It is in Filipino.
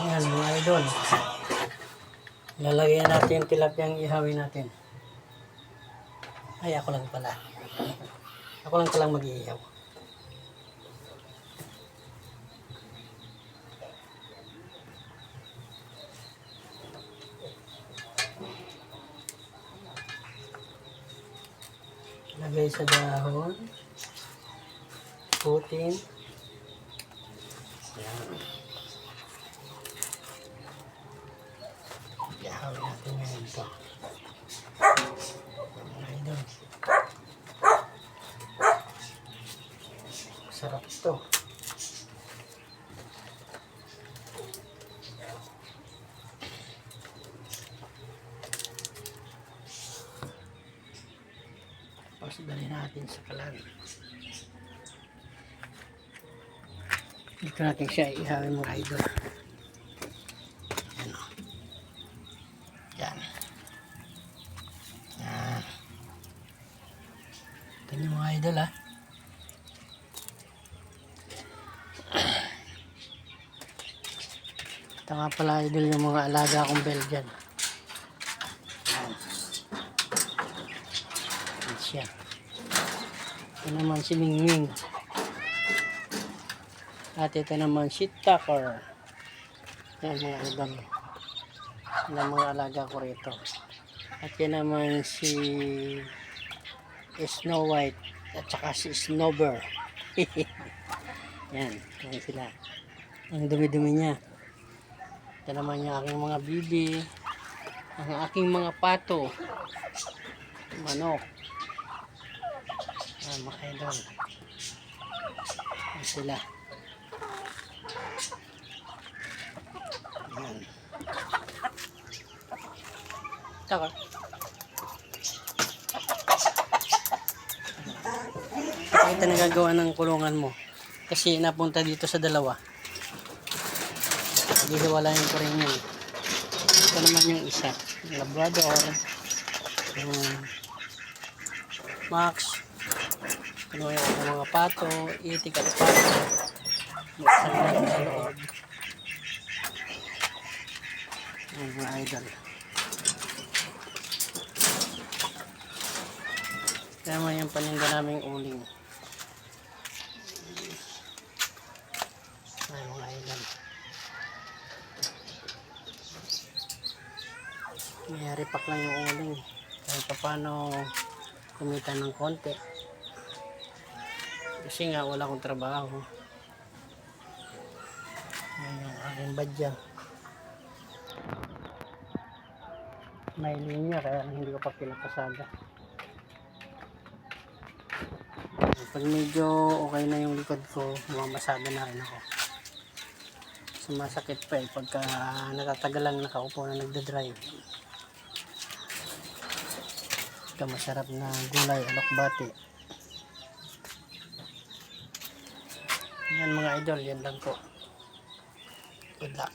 Yan mga idol. Lalagyan natin yung tilapiyang ihawin natin. Ay, ako lang pala. Ako lang palang mag-iihaw. Lagay sa dahon. Putin. Yan. Ihawin natin ngayon ito. Mga idol. Sarap ito. Tapos dali natin sa kalan. Dito natin siya ihawin mga idol. Yan o. Yan. Yan. Ito niyo mga idol ha. Ito nga pala idol yung mga alaga kong Belgian. Yan. Yan siya. Ito naman si Mingming. At ito naman si Tucker. Yan mga idol. Yan ang mga alaga ko rito. At yan naman si Snow White. At saka si Snowbird. Yan. Yan sila. Ang dumi-dumi niya. Ito naman yung aking mga bibi. Ang aking mga pato. Manok. Yan mga idol. Yan sila. Yan. Taka. Ito nagagawa ng kulungan mo. Kasi napunta dito sa dalawa. Hindi hiwalayan ko rin yun. Ito naman yung isa. Yung Labrador. Yung Max. Ano yung mga pato. Itik at pato. Magsang lang sa loob. Yung mga idol. Kaya yung paninda naming uling. Ay mga idol. May ripak lang yung uling. Kahit pa paano kumita ng konti. Kasi nga wala akong trabaho. Ayan yung aking badya. May linya kaya hindi ko pa pinapasada. Pag medyo okay na yung likod ko, mamasada na rin ako. Sumasakit pa pagka natatagalang nakaupo na nagdadrive. Ito masarap na gulay, alokbati. Yan mga idol, yan lang po. Good luck.